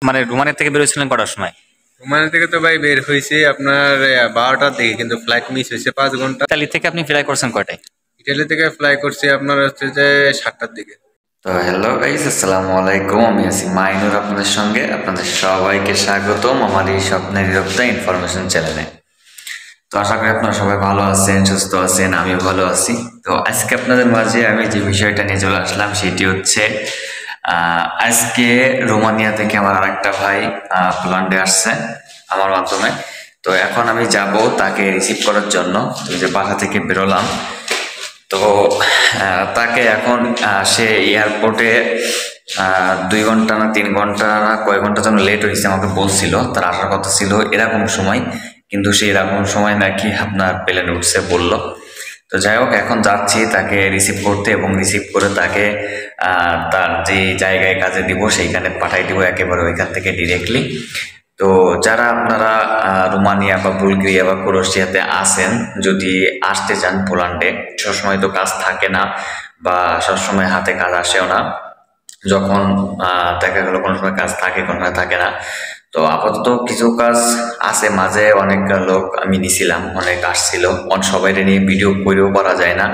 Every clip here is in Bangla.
মানে রোমানিয়া থেকে বেরোছিলেন কটার সময়? রোমানিয়া থেকে তো ভাই বের হয়েছি আপনার 12টার দিকে, কিন্তু ফ্লাইট মিস হয়েছে 5 ঘন্টা। ইতালি থেকে আপনি ফ্লাই করছেন কয়টায়? ইটালি থেকে ফ্লাই করছি আপনার হচ্ছে যে 7টার দিকে। তো হ্যালো গাইস, আসসালামু আলাইকুম। আমি আছি মাইনুর, আপনাদের সঙ্গে আপনাদের সবাইকে স্বাগতম আমার এই স্বপ্নের নিরবতা ইনফরমেশন চ্যানেলে। তো আশা করি আপনারা সবাই ভালো আছেন, সুস্থ আছেন, আমিও ভালো আছি। তো আজকে আপনাদের মাঝে আমি যে বিষয়টা নিয়ে চলে আসলাম সেটি হচ্ছে আজকে রোমানিয়া থেকে আমার আরেকটা ভাই পোল্যান্ডে আসছে আমার মাধ্যমে। তো এখন আমি যাব তাকে রিসিভ করার জন্য। তো যে বাসা থেকে বেরোলাম, তো তাকে এখন সে এয়ারপোর্টে 2 ঘন্টা না 3 ঘন্টা না কয়েক ঘন্টা যেন লেট হয়েছে আমাকে বলছিল। তার আসার কথা ছিল এরকম সময়, কিন্তু সে এরকম সময় নাকি আপনার প্লেনে উঠছে বলল। তো যাই হোক, এখন যাচ্ছি তাকে রিসিভ করতে এবং রিসিভ করে তাকে তার যে জায়গায় কাজে দিব সেইখানে পাঠাই দিব একেবারে ওইখান থেকে ডিরেক্টলি। তো যারা আপনারা রোমানিয়া বা বুলগেরিয়া বা ক্রোয়েশিয়াতে আসেন, যদি আসতে চান পোল্যান্ডে, সবসময় তো কাজ থাকে না বা সবসময় হাতে কাজ আসেও না। যখন দেখা গেল কোনো সময় কাজ থাকে, কোনো সময় থাকে না। তো আপাতত কিছু কাজ আছে, মাঝে অনেক লোক আমি নিছিলাম, অনেক আসছিল, সবাই নিয়ে ভিডিও করেও করা যায় না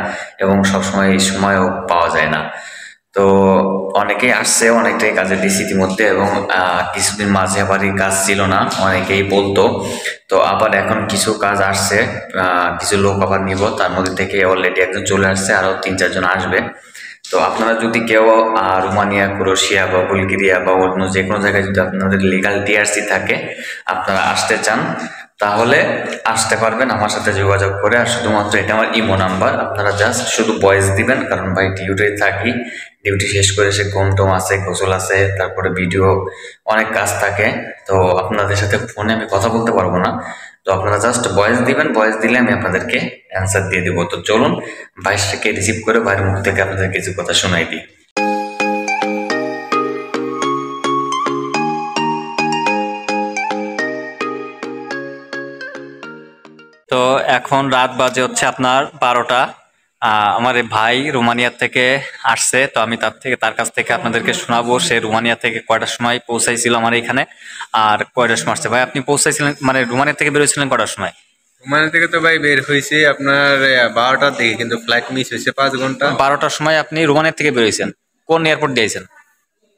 এবং সবসময় সময়ও পাওয়া যায় না। তো অনেকেই আসছে, অনেকটাই কাজে দিছি ইতিমধ্যে এবং কিছুদিন মাঝে আবার এই কাজ ছিল না, অনেকেই বলতো। তো আবার এখন কিছু কাজ আসছে, কিছু লোক আবার নিব, তার মধ্যে থেকে অলরেডি একজন চলে আসছে, আরও 3-4 জন আসবে। তো আপনারা যদি কেউ রোমানিয়া, ক্রোয়েশিয়া বা বুলগেরিয়া বা অন্য যে কোনো জায়গায় যদি আপনাদের লিগাল টিআরসি থাকে, আপনারা আসতে চান, তাহলে আসতে পারবেন আমার সাথে যোগাযোগ করে। আর শুধুমাত্র এটা আমার ইমো নাম্বার, আপনারা জাস্ট শুধু ভয়েস দিবেন, কারণ ভাই ডিউটি থাকি, ডিউটি শেষ করে সে ঘুম টুম আছে, গোসল আছে, তারপরে ভিডিও অনেক কাজ থাকে। তো আপনাদের সাথে ফোনে আমি কথা বলতে পারবো না, তো আপনারা জাস্ট ভয়েস দিবেন, ভয়েস দিলে আমি আপনাদেরকে অ্যান্সার দিয়ে দেবো। তো চলুন ভাইসটাকে রিসিভ করে ভাইয়ের মুখ থেকে আপনাদের কিছু কথা শোনাই দিই। তো এখন রাত বাজে হচ্ছে আপনার 12টা। আমার এই ভাই রোমানিয়া থেকে আসছে, তো আমি তার কাছ থেকে আপনাদেরকে শোনাবো সে রোমানিয়া থেকে কয়টার সময় পৌঁছাইছিল আমার এখানে আর কয়টার সময় আসছে। ভাই আপনি পৌঁছাইছিলেন মানে রোমানিয়া থেকে বেরোছিলেন কটার সময়? রোমানিয়া থেকে তো ভাই বের হয়েছি আপনার 12টার দিকে, কিন্তু ফ্লাইট মিস হয়েছে 5 ঘন্টা। 12টার সময় আপনি রোমানিয়া থেকে বেরোইছেন? কোন এয়ারপোর্ট দিয়েছেন?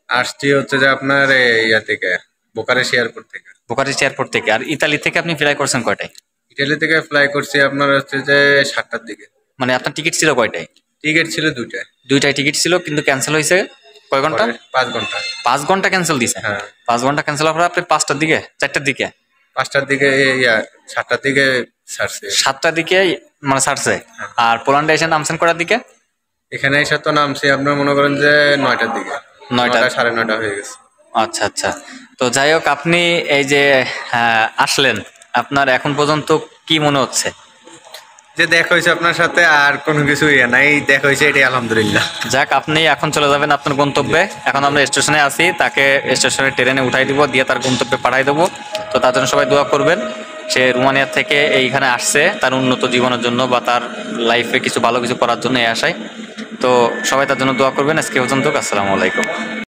আসছি হচ্ছে যে আপনার ইয়া থেকে, বুকারেস্ট এয়ারপোর্ট থেকে। বুকারেস্ট এয়ারপোর্ট থেকে। আর ইতালি থেকে আপনি ফ্লাই করছেন কয়টায়? ইটালি থেকে ফ্লাই করছি আপনার হচ্ছে যে 7টার দিকে। মানে আপনার টিকিট ছিল কয়টায়? টিকিট ছিল 2টায়। 2টায় টিকিট ছিল, কিন্তু ক্যান্সেল হয়েছে কয় ঘন্টা? 5 ঘন্টা। 5 ঘন্টা ক্যান্সেল দিছে? হ্যাঁ, 5 ঘন্টা ক্যান্সেল হওয়ার পর আপনি 5টার দিকে, 4টার দিকে, 5টার দিকে ইয়া 7টার দিকে ছাড়ছে। 7টার দিকে মানে ছাড়ছে। আর পোল্যান্ডে এসে নামছেন কটার দিকে? এখানে এসে তো নামছি আপনার মনে করেন যে 9টার দিকে। 9টা, 9:30 হয়ে গেছে। আচ্ছা আচ্ছা। তো যাই হোক, আপনি এই যে আসলেন, আপনার এখন পর্যন্ত কি মনে হচ্ছে? যে দেখা হয়েছে আপনার সাথে, আর কোনো কিছু ইয়ে নাই, দেখা হয়েছে এটাই আলহামদুলিল্লাহ। যাক, আপনি এখন চলে যাবেন আপনার গন্তব্যে। এখন আমরা স্টেশনে আছি, তাকে স্টেশনে ট্রেনে উঠাই দিব, দিয়ে তার গন্তব্যে পাঠাই দেবো। তো তার জন্য সবাই দোয়া করবেন। সে রোমানিয়া থেকে এইখানে আসছে তার উন্নত জীবনের জন্য বা তার লাইফে কিছু ভালো কিছু করার জন্য এই আশায়। তো সবাই তার জন্য দোয়া করবেন। আজকে পর্যন্ত আসসালামু আলাইকুম।